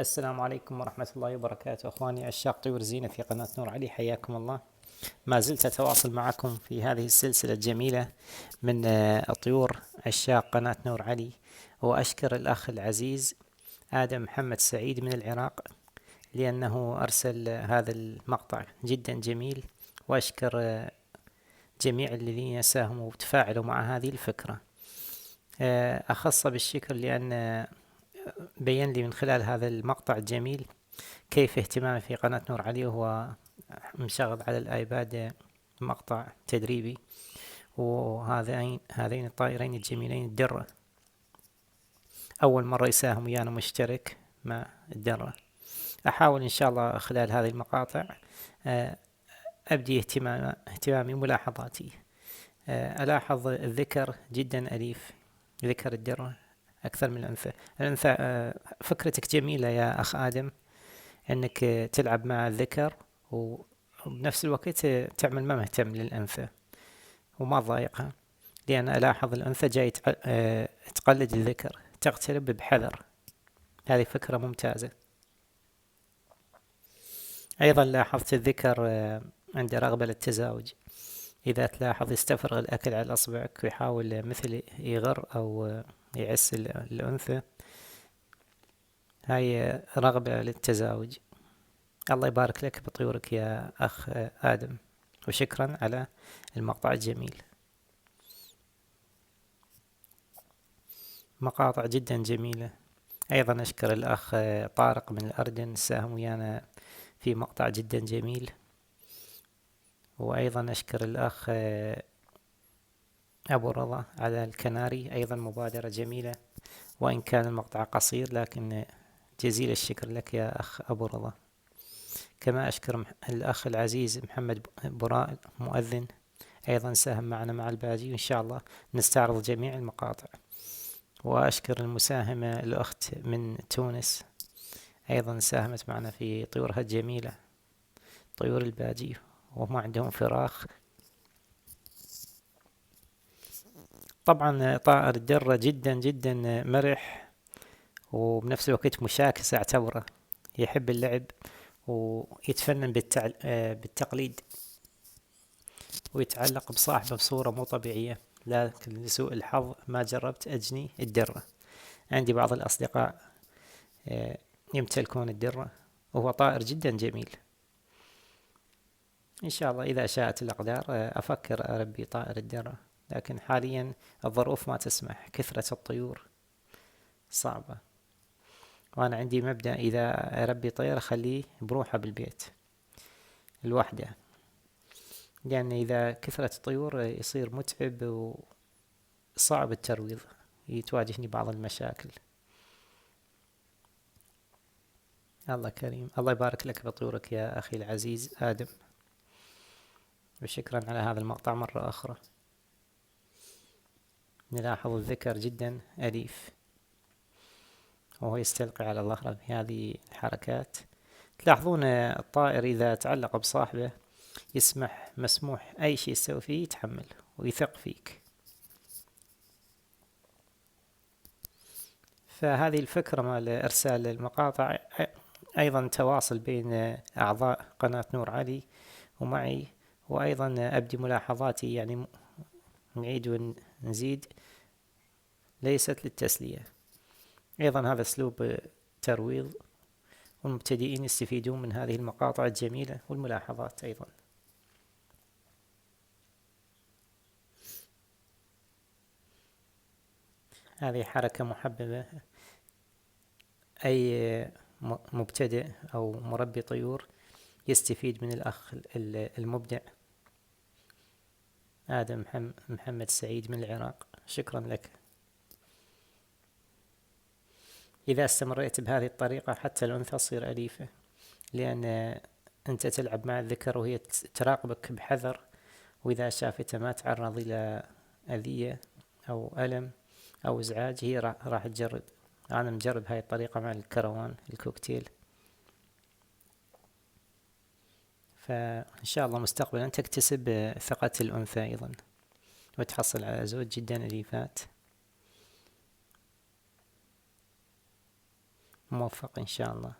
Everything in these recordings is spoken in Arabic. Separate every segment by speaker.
Speaker 1: السلام عليكم ورحمة الله وبركاته أخواني عشاق طيور زينة في قناة نور علي، حياكم الله. ما زلت أتواصل معكم في هذه السلسلة الجميلة من طيور عشاق قناة نور علي. وأشكر الأخ العزيز آدم محمد سعيد من العراق لأنه أرسل هذا المقطع جدا جميل. وأشكر جميع الذين ساهموا وتفاعلوا مع هذه الفكرة. أخص بالشكر لأن بين لي من خلال هذا المقطع الجميل كيف اهتمامي في قناة نور علي، وهو مشغل على الآيباد مقطع تدريبي. هذين الطائرين الجميلين الدرة، أول مرة يساهم ويانا مشترك مع الدرة. أحاول إن شاء الله خلال هذه المقاطع أبدي اهتمامي ملاحظاتي. ألاحظ الذكر جدا أليف، ذكر الدرة أكثر من الأنثى. فكرتك جميلة يا أخ آدم، أنك تلعب مع الذكر وبنفس الوقت تعمل ما مهتم للأنثى وما ضايقها، لأن ألاحظ الأنثى جاي تقلد الذكر، تقترب بحذر. هذه فكرة ممتازة. أيضا لاحظت الذكر عنده رغبة للتزاوج. إذا تلاحظ يستفرغ الأكل على أصبعك ويحاول مثل يغر أو يعس الأنثى، هاي رغبة للتزاوج. الله يبارك لك بطيورك يا أخ آدم، وشكرا على المقطع الجميل. مقاطع جدا جميلة. أيضا أشكر الأخ طارق من الأردن، ساهم ويانا في مقطع جدا جميل. وأيضا أشكر الأخ أبو رضا على الكناري، أيضا مبادرة جميلة وإن كان المقطع قصير، لكن جزيل الشكر لك يا أخ أبو رضا. كما أشكر الأخ العزيز محمد براء مؤذن، أيضا ساهم معنا مع الباجي، وإن شاء الله نستعرض جميع المقاطع. وأشكر المساهمة الأخت من تونس، أيضا ساهمت معنا في طيورها الجميلة، طيور الباجي، وهم عندهم فراخ. طبعا طائر الدرة جدا جدا مرح، وبنفس الوقت مشاكس أعتبره، يحب اللعب ويتفنن بالتقليد، ويتعلق بصاحبه بصورة مو طبيعية. لكن لسوء الحظ ما جربت أجني الدرة. عندي بعض الأصدقاء يمتلكون الدرة، وهو طائر جدا جميل. إن شاء الله إذا شاءت الأقدار أفكر أربي طائر الدرة، لكن حاليا الظروف ما تسمح، كثرة الطيور صعبة. وأنا عندي مبدأ، إذا أربي طير أخليه بروحه بالبيت الوحدة، لأن إذا كثرت الطيور يصير متعب وصعب الترويض، يتواجهني بعض المشاكل. الله كريم، الله يبارك لك بطيورك يا أخي العزيز آدم، وشكرا على هذا المقطع مرة أخرى. نلاحظ الذكر جدا أليف، وهو يستلقي على ظهره بهذه الحركات. تلاحظون الطائر إذا تعلق بصاحبه مسموح أي شيء يسوي فيه يتحمل ويثق فيك. فهذه الفكرة مال إرسال المقاطع أيضا تواصل بين أعضاء قناة نور علي ومعي، وأيضا أبدي ملاحظاتي، يعني نعيد ونزيد، ليست للتسلية. أيضا هذا أسلوب ترويض، والمبتدئين يستفيدون من هذه المقاطع الجميلة والملاحظات. أيضا هذه حركة محببة، أي مبتدئ أو مربي طيور يستفيد من الأخ المبدع آدم محمد سعيد من العراق. شكرا لك. إذا استمريت بهذه الطريقة حتى الأنثى تصير أليفة، لأن أنت تلعب مع الذكر وهي تراقبك بحذر، وإذا شافته ما تعرض إلى أذية أو ألم أو إزعاج، هي راح تجرب. أنا مجرب هاي الطريقة مع الكروان الكوكتيل، فإن شاء الله مستقبلا تكتسب ثقة الأنثى أيضا، وتحصل على زوج جدا أليفات. موفق إن شاء الله.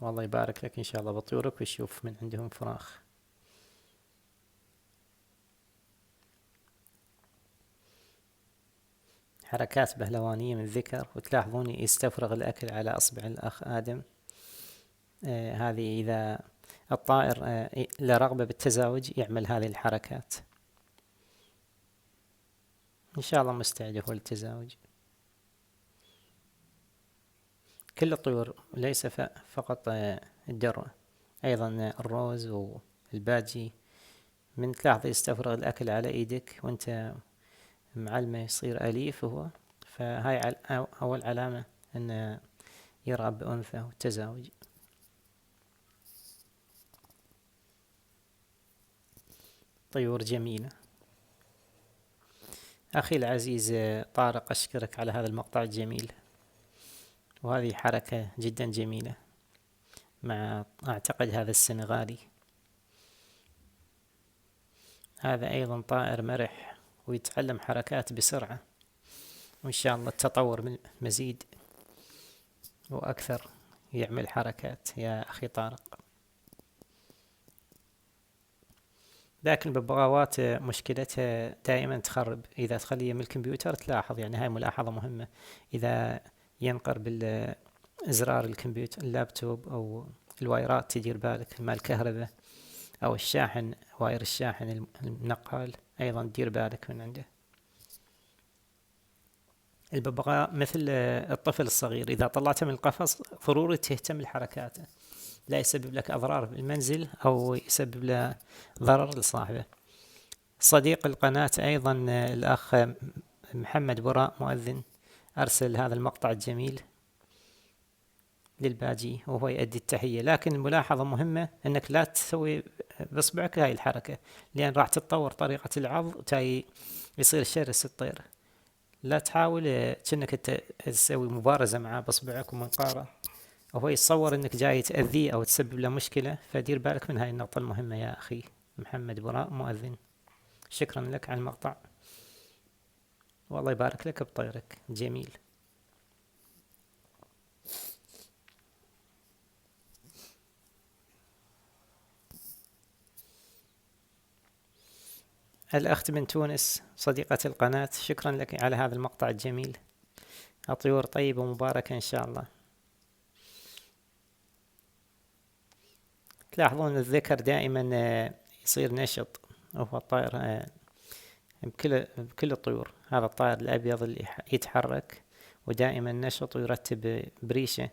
Speaker 1: والله يبارك لك إن شاء الله بطيورك ويشوف من عندهم فراخ. حركات بهلوانية من الذكر، وتلاحظون يستفرغ الأكل على أصبع الأخ آدم. هذه إذا الطائر له رغبة بالتزاوج يعمل هذه الحركات. إن شاء الله مستعد هو للتزاوج. كل الطيور ليس فقط الدر، أيضا الروز والباجي من تلاحظ يستفرغ الأكل على إيدك وأنت معلمه يصير أليف هو، فهاي أول علامة أن يرغب بأنثى والتزاوج. طيور جميلة. أخي العزيز طارق، أشكرك على هذا المقطع الجميل، وهذه حركة جدا جميلة مع أعتقد هذا السنغالي. هذا أيضا طائر مرح ويتعلم حركات بسرعة، وإن شاء الله التطور مزيد وأكثر يعمل حركات يا أخي طارق. لكن الببغاوات مشكلتها دائما تخرب إذا تخليها من الكمبيوتر. تلاحظ يعني هاي ملاحظة مهمة، إذا ينقر بالإزرار الكمبيوتر اللابتوب أو الوايرات تدير بالك، مع الكهرباء أو الشاحن، واير الشاحن النقال أيضا دير بالك من عنده. الببغاء مثل الطفل الصغير، إذا طلعته من القفص ضروري تهتم لحركاته، لا يسبب لك أضرار بالمنزل أو يسبب له ضرر لصاحبه. صديق القناة أيضا الأخ محمد براء مؤذن أرسل هذا المقطع الجميل للباجي وهو يؤدي التحية. لكن الملاحظة مهمة أنك لا تسوي بإصبعك هاي الحركة، لأن راح تتطور طريقة العض وتاي يصير شرس الطير. لا تحاول كأنك تسوي مبارزة معه بإصبعك ومنقاره، وهو يتصور أنك جاي تأذيه أو تسبب له مشكلة. فدير بالك من هاي النقطة المهمة يا أخي محمد براء مؤذن. شكرا لك على المقطع، والله يبارك لك بطيرك جميل. الأخت من تونس صديقة القناة، شكرا لك على هذا المقطع الجميل. الطيور طيبة ومباركة إن شاء الله. تلاحظون الذكر دائما يصير نشط، وهو الطائر بكل الطيور. هذا الطائر الأبيض اللي يتحرك ودائما نشط ويرتب بريشة.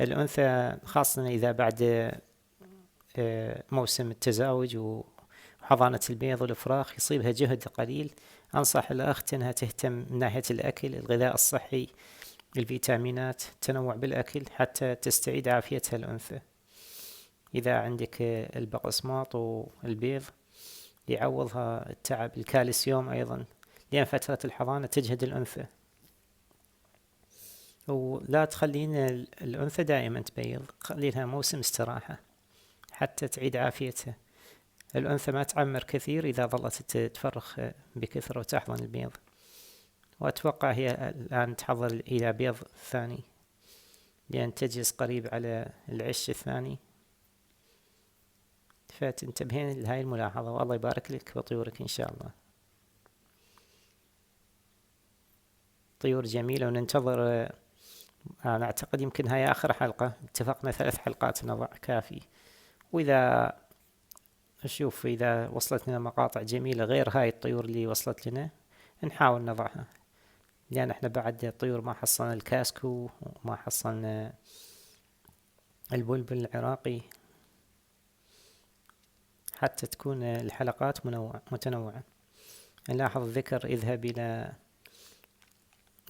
Speaker 1: الأنثى خاصة إذا بعد موسم التزاوج وحضانة البيض والإفراخ يصيبها جهد قليل. أنصح الأخت أنها تهتم من ناحية الأكل، الغذاء الصحي، الفيتامينات، التنوع بالأكل حتى تستعيد عافيتها الأنثى. إذا عندك البقسماط والبيض يعوضها التعب. الكالسيوم أيضا، لأن فترة الحضانة تجهد الأنثى، ولا تخلين الأنثى دائما تبيض، خلي لها موسم استراحة حتى تعيد عافيتها. الأنثى ما تعمر كثير إذا ظلت تفرخ بكثرة وتحضن البيض، وأتوقع هي الآن تحضر إلى بيض ثاني لأن تجلس قريب على العش الثاني. فتنتبهين لهاي الملاحظة، والله يبارك لك وطيورك إن شاء الله. طيور جميلة، وننتظر. أنا أعتقد يمكن هاي آخر حلقة، اتفقنا 3 حلقات نضع كافي. وإذا أشوف إذا وصلت لنا مقاطع جميلة غير هاي الطيور اللي وصلت لنا نحاول نضعها، لأن احنا بعد الطيور ما حصلنا الكاسكو وما حصلنا البلبل العراقي، حتى تكون الحلقات متنوعة. نلاحظ الذكر يذهب إلى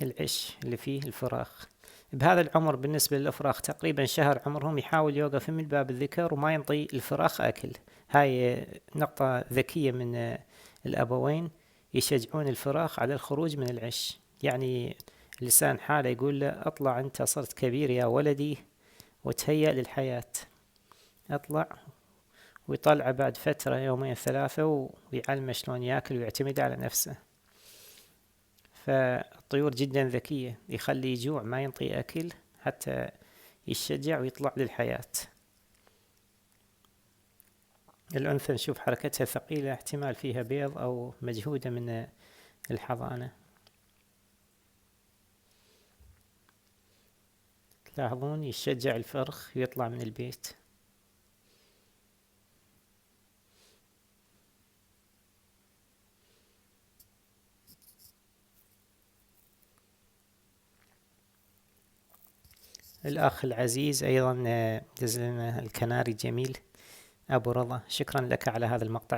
Speaker 1: العش اللي فيه الفراخ. بهذا العمر بالنسبة للأفراخ تقريبا شهر عمرهم، يحاول يوقف من باب الذكر وما ينطي الفراخ أكل. هاي نقطة ذكية من الأبوين، يشجعون الفراخ على الخروج من العش. يعني لسان حاله يقول له اطلع، انت صرت كبير يا ولدي وتهيأ للحياة، اطلع. ويطلع بعد فترة 2 3 ويعلمه شلون ياكل ويعتمد على نفسه. فالطيور جدا ذكية، يخلي يجوع ما ينطي أكل حتى يتشجع ويطلع للحياة. الأنثى نشوف حركتها ثقيلة، احتمال فيها بيض أو مجهودة من الحضانة. تلاحظون يشجع الفرخ ويطلع من البيت. الأخ العزيز أيضا دز لنا الكناري جميل. أبو رضا، شكرا لك على هذا المقطع.